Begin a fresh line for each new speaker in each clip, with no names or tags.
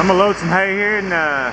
I'm gonna load some hay here and yeah.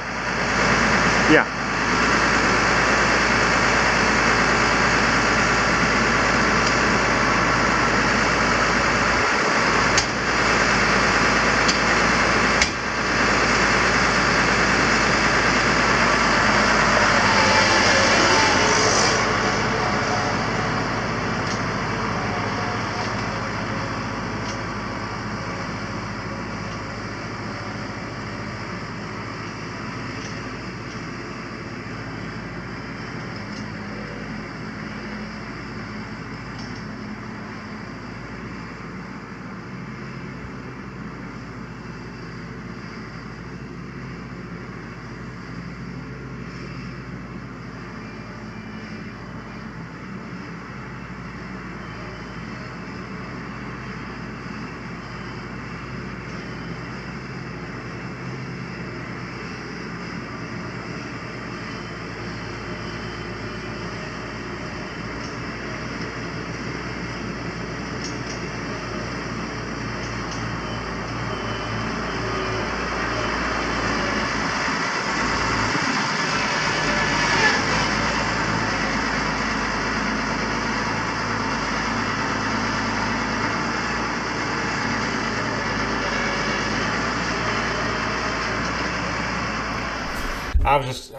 I was just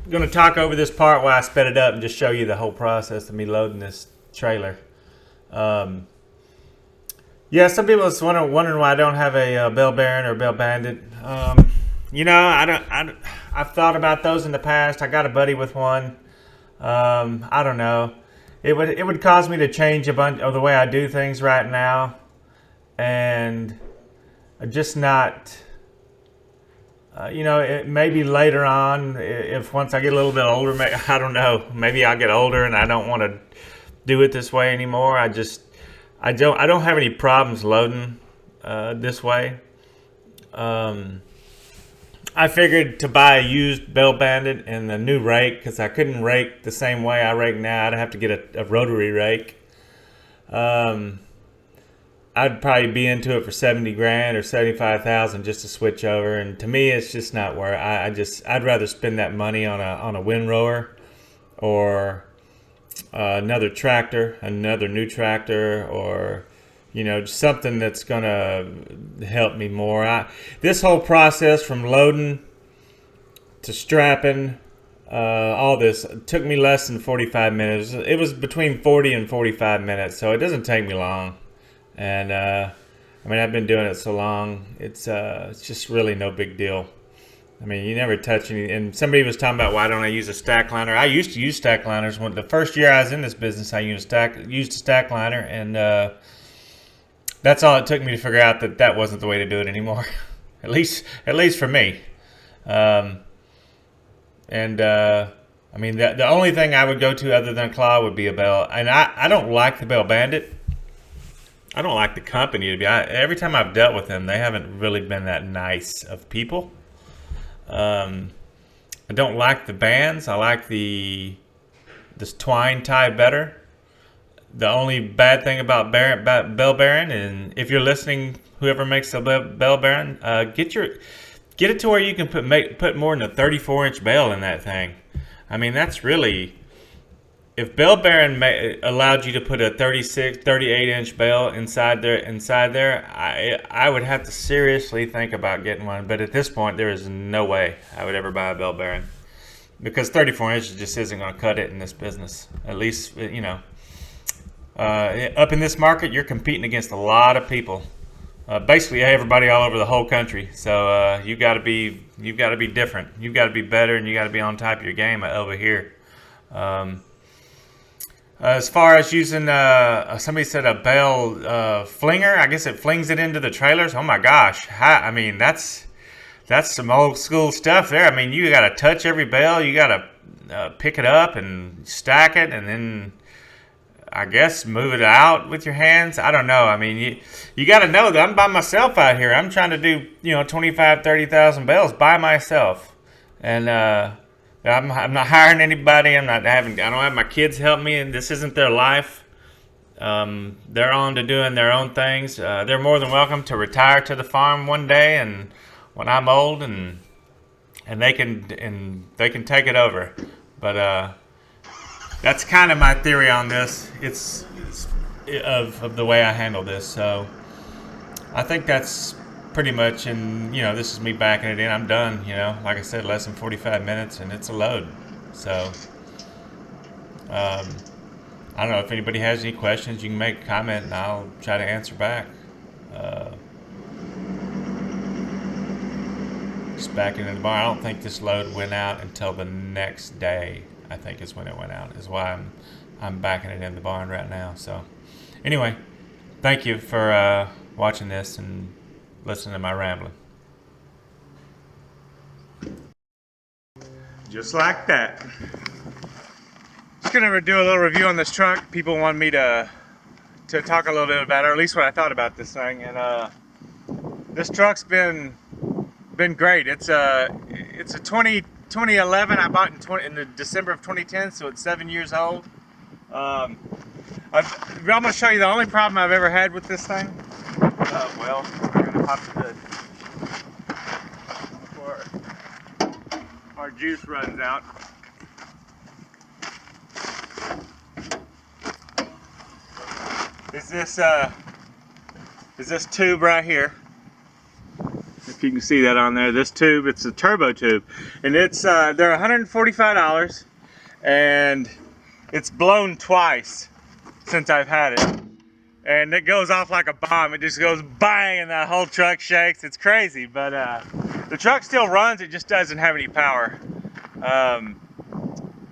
going to talk over this part while I sped it up and just show you the whole process of me loading this trailer. Yeah, some people are wondering why I don't have a Bale Baron or Bale Bandit. You know, I've thought about those in the past. I got a buddy with one. I don't know. It would cause me to change a bunch of the way I do things right now, and just not. You know, maybe later on, if once I get a little bit older, I don't know. Maybe I'll get older and I don't want to do it this way anymore. I don't have any problems loading this way. I figured to buy a used Bale Bandit and a new rake, because I couldn't rake the same way I rake now. I'd have to get a rotary rake. I'd probably be into it for 70 grand or 75,000 just to switch over, and to me it's just not worth. I'd rather spend that money on a windrower or another tractor, another new tractor, or you know, something that's gonna help me more. This whole process from loading to strapping, all this took me less than 45 minutes. It was between 40 and 45 minutes, so it doesn't take me long. And I mean, I've been doing it so long, it's just really no big deal. I mean, you never touch any. And somebody was talking about why don't I use a Stackliner. I used to use Stackliners. When the first year I was in this business, I used a Stackliner, and that's all it took me to figure out that wasn't the way to do it anymore. at least for me. I mean, the only thing I would go to other than a claw would be a Bale. And I don't like the Bale Bandit. I don't like the company. Every time I've dealt with them, they haven't really been that nice of people. I don't like the bands. I like this twine tie better. The only bad thing about Bale Baron, and if you're listening, whoever makes the Bale Baron, get it to where you can put more than a 34-inch bale in that thing. I mean, that's really. If Bale Baron allowed you to put a 38-inch bale inside there, I would have to seriously think about getting one. But at this point, there is no way I would ever buy a Bale Baron, because 34 inches just isn't going to cut it in this business. At least, you know, up in this market, you're competing against a lot of people, basically everybody all over the whole country. So you've got to be different. You've got to be better, and you got to be on top of your game over here. As far as using, somebody said a Bale flinger. I guess it flings it into the trailers. Oh my gosh! I mean, that's some old school stuff there. I mean, you got to touch every bale. You got to pick it up and stack it, and then I guess move it out with your hands. I don't know. I mean, you got to know that I'm by myself out here. I'm trying to do 25, 30,000 bales by myself, and I'm not hiring anybody. I don't have my kids help me, and this isn't their life. They're on to doing their own things. They're more than welcome to retire to the farm one day and when I'm old and they can take it over. But that's kind of my theory on this. It's of the way I handle this. So I think that's pretty much. And this is me backing it in. I'm done. Like I said, less than 45 minutes, and it's a load. So I don't know if anybody has any questions. You can make a comment, and I'll try to answer back. Just backing in the barn. I don't think this load went out until the next day. I think is when it went out. Is why I'm backing it in the barn right now. So anyway, thank you for watching this and listening to my rambling. Just like that. Just gonna do a little review on this truck. People want me to talk a little bit about it, or at least what I thought about this thing. And this truck's been great. It's a 2011. I bought in the December of 2010, so it's 7 years old. I'm gonna show you the only problem I've ever had with this thing. Well, I'm gonna pop the hood before our juice runs out. Is this tube right here? If you can see that on there, this tube, it's a turbo tube, and it's they're $145, and it's blown twice since I've had it, and it goes off like a bomb. It just goes bang, and that whole truck shakes. It's crazy, but the truck still runs. It just doesn't have any power.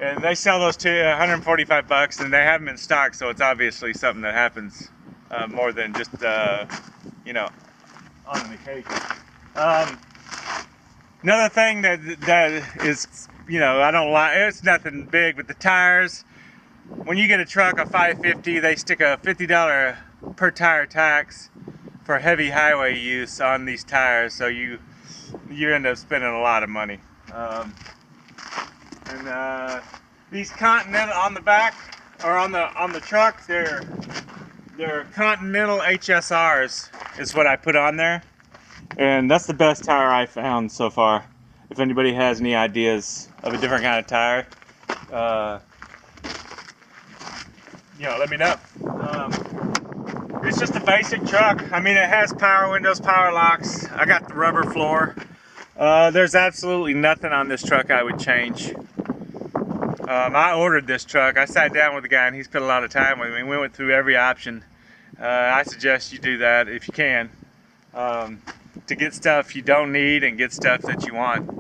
And they sell those to $145, and they have them in stock, so it's obviously something that happens more than just on an occasion. Another thing that is, I don't like, it's nothing big, but the tires. When you get a truck, a 550, they stick a $50 per tire tax for heavy highway use on these tires, so you end up spending a lot of money. And these Continental on the back, or on the truck, they're Continental HSRs is what I put on there, and that's the best tire I found so far. If anybody has any ideas of a different kind of tire, let me know. It's just a basic truck. I mean, it has power windows, power locks. I got the rubber floor. There's absolutely nothing on this truck I would change. I ordered this truck. I sat down with the guy, and he spent a lot of time with me. We went through every option. I suggest you do that if you can, to get stuff you don't need and get stuff that you want.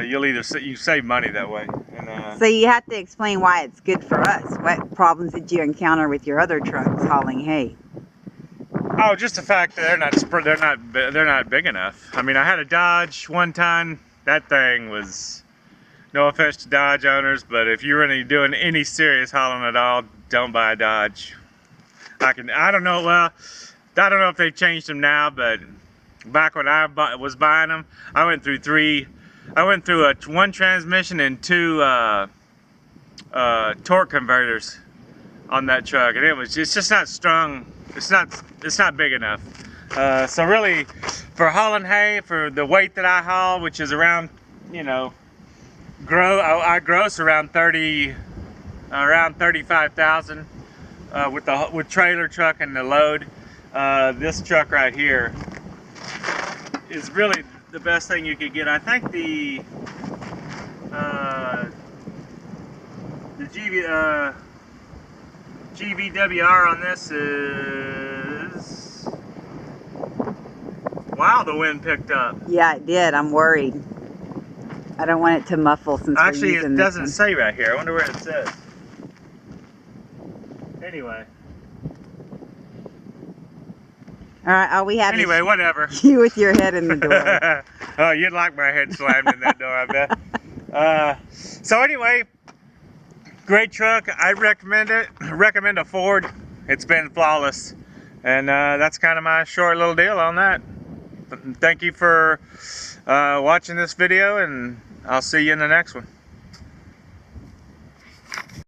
You save money that way. And,
so you have to explain why it's good for us. What problems did you encounter with your other trucks hauling hay?
Oh, just the fact that they're not big enough. I mean, I had a Dodge one time. That thing was, no offense to Dodge owners, but if you're really doing any serious hauling at all, don't buy a Dodge. I don't know. Well, I don't know if they've changed them now, but back when I was buying them, I went through one transmission and two torque converters on that truck, and it's just not strong. It's not big enough. So really, for hauling hay, for the weight that I haul, which is around, I gross around 35,000 with trailer truck and the load. This truck right here is really the best thing you could get. I think the GVWR on this is, wow, the wind picked up.
Yeah, it did. I'm worried. I don't want it to muffle since
actually
we're using
it
this
doesn't
one.
say right here. I wonder where it says. Anyway.
All right, all we have
anyway,
is
whatever.
You with your head in the door.
Oh, you'd like my head slammed in that door, I bet. So anyway, great truck. I recommend it. Recommend a Ford. It's been flawless. And that's kind of my short little deal on that. Thank you for watching this video, and I'll see you in the next one.